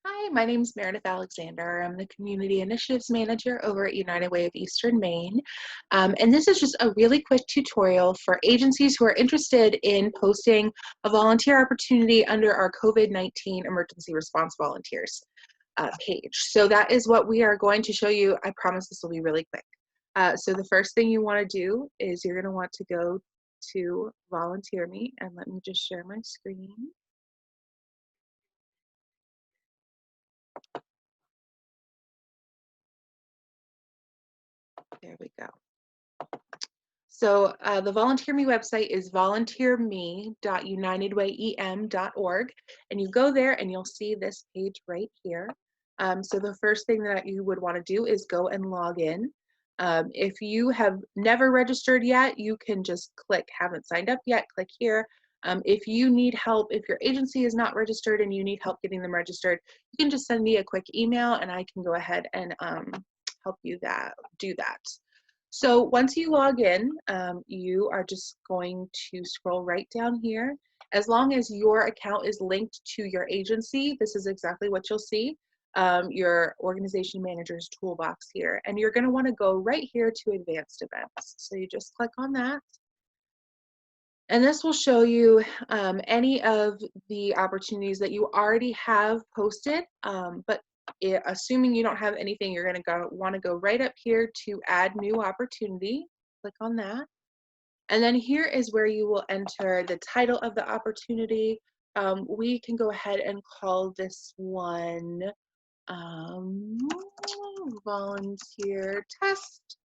Hi, my name is Meredith Alexander. I'm the Community Initiatives Manager over at United Way of Eastern Maine. And this is just a really quick tutorial for agencies who are interested in posting a volunteer opportunity under our COVID-19 Emergency Response Volunteers page. So that is what we are going to show you. I promise this will be really quick. So the first thing you want to do is you're going to want to go to Volunteer Me, and let me just share my screen. There we go. So the Volunteer Me website is volunteerme.unitedwayem.org, and you go there and you'll see this page right here. So the first thing that you would want to do is go and log in. If you have never registered yet, you can just click haven't signed up yet, click here. If you need help, if your agency is not registered and you need help getting them registered, you can just send me a quick email and I can go ahead and help you do that. So once you log in, you are just going to scroll right down here. As long as your account is linked to your agency, this is exactly what you'll see, your organization manager's toolbox here. And you're gonna wanna go right here to advanced events. So you just click on that. And this will show you any of the opportunities that you already have posted, but assuming you don't have anything, you're going to want to go right up here to add new opportunity. Click on that. And then here is where you will enter the title of the opportunity. We can go ahead and call this one volunteer test.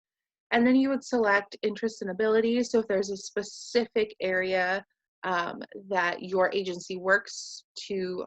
And then you would select interests and abilities. So if there's a specific area that your agency works to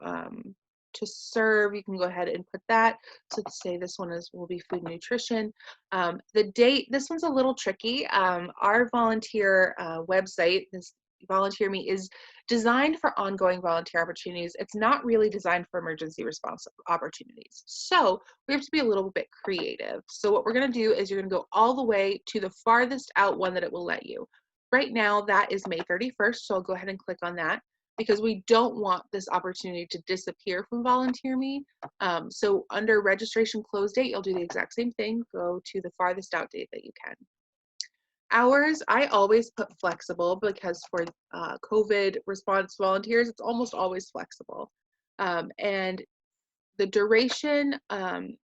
serve, you can go ahead and put that. So let's say this one will be food and nutrition. The date, this one's a little tricky. Our volunteer website, this Volunteer Me, is designed for ongoing volunteer opportunities. It's not really designed for emergency response opportunities. So we have to be a little bit creative. So what we're going to do is you're going to go all the way to the farthest out one that it will let you. Right now that is May 31st, so I'll go ahead and click on that because we don't want this opportunity to disappear from Volunteer Me. So under registration close date, you'll do the exact same thing. Go to the farthest out date that you can. Hours, I always put flexible because for COVID response volunteers, it's almost always flexible. And the duration,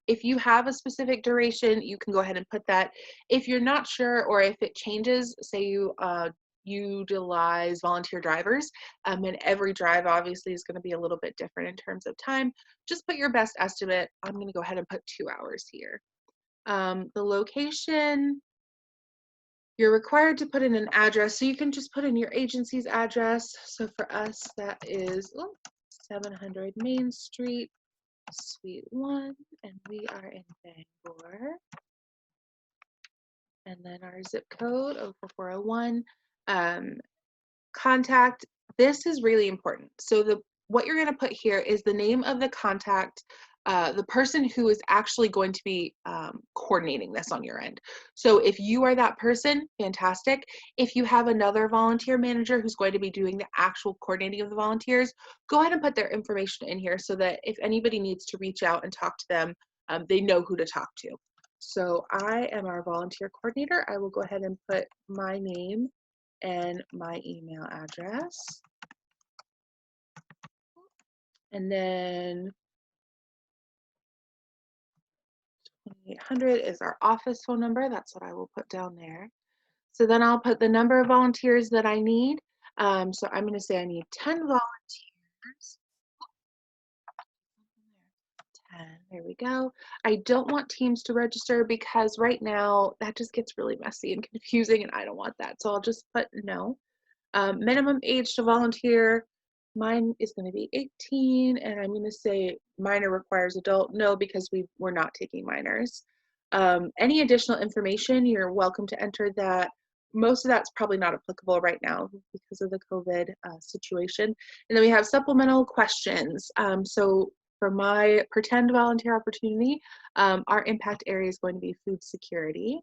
if you have a specific duration, you can go ahead and put that. If you're not sure or if it changes, say you utilize volunteer drivers, and every drive obviously is going to be a little bit different in terms of time, just put your best estimate. I'm going to go ahead and put 2 hours here. The location, you're required to put in an address, so you can just put in your agency's address. So for us, that is 700 Main Street, Suite 1, and we are in Bangor. And then our zip code, 04401. Contact, this is really important. So what you're going to put here is the name of the contact, the person who is actually going to be coordinating this on your end. So if you are that person, fantastic. If you have another volunteer manager who's going to be doing the actual coordinating of the volunteers, go ahead and put their information in here so that if anybody needs to reach out and talk to them, they know who to talk to. So I am our volunteer coordinator. I will go ahead and put my name and my email address. And then 2800 is our office phone number. That's what I will put down there. So then I'll put the number of volunteers that I need. So I'm going to say I need 10 volunteers. 10, there we go. I don't want teams to register because right now that just gets really messy and confusing and I don't want that. So I'll just put no. Minimum age to volunteer, mine is going to be 18, and I'm going to say minor requires adult. No, because we're not taking minors. Any additional information, you're welcome to enter that. Most of that's probably not applicable right now because of the COVID situation. And then we have supplemental questions. So for my pretend volunteer opportunity, our impact area is going to be food security.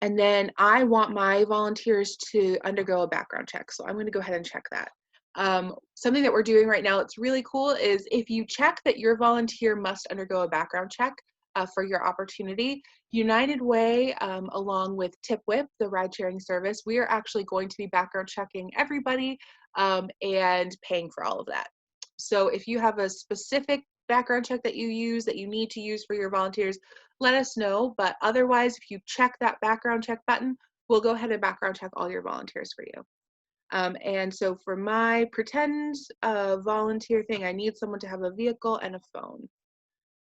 And then I want my volunteers to undergo a background check. So I'm going to go ahead and check that. Something that we're doing right now that's really cool is if you check that your volunteer must undergo a background check for your opportunity, United Way, along with TipWhip, the ride sharing service, we are actually going to be background checking everybody and paying for all of that. So if you have a specific background check that you use that you need to use for your volunteers, let us know. But otherwise, if you check that background check button, we'll go ahead and background check all your volunteers for you. And so for my pretend volunteer thing, I need someone to have a vehicle and a phone.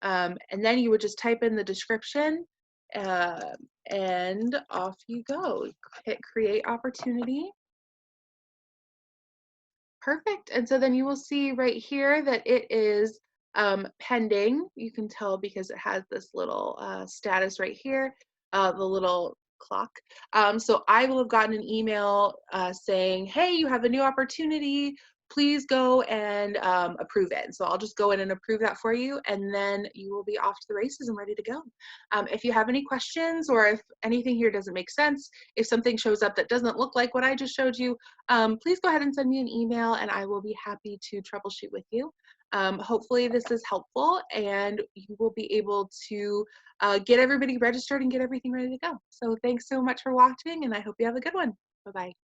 And then you would just type in the description uh, and off you go. Hit create opportunity. Perfect. And so then you will see right here that it is pending. You can tell because it has this little status right here, the little clock. So I will have gotten an email saying, hey, you have a new opportunity. Please go and approve it. And so I'll just go in and approve that for you, and then you will be off to the races and ready to go. If you have any questions or if anything here doesn't make sense, if something shows up that doesn't look like what I just showed you, please go ahead and send me an email and I will be happy to troubleshoot with you. Hopefully this is helpful and you will be able to get everybody registered and get everything ready to go. So thanks so much for watching and I hope you have a good one. Bye-bye.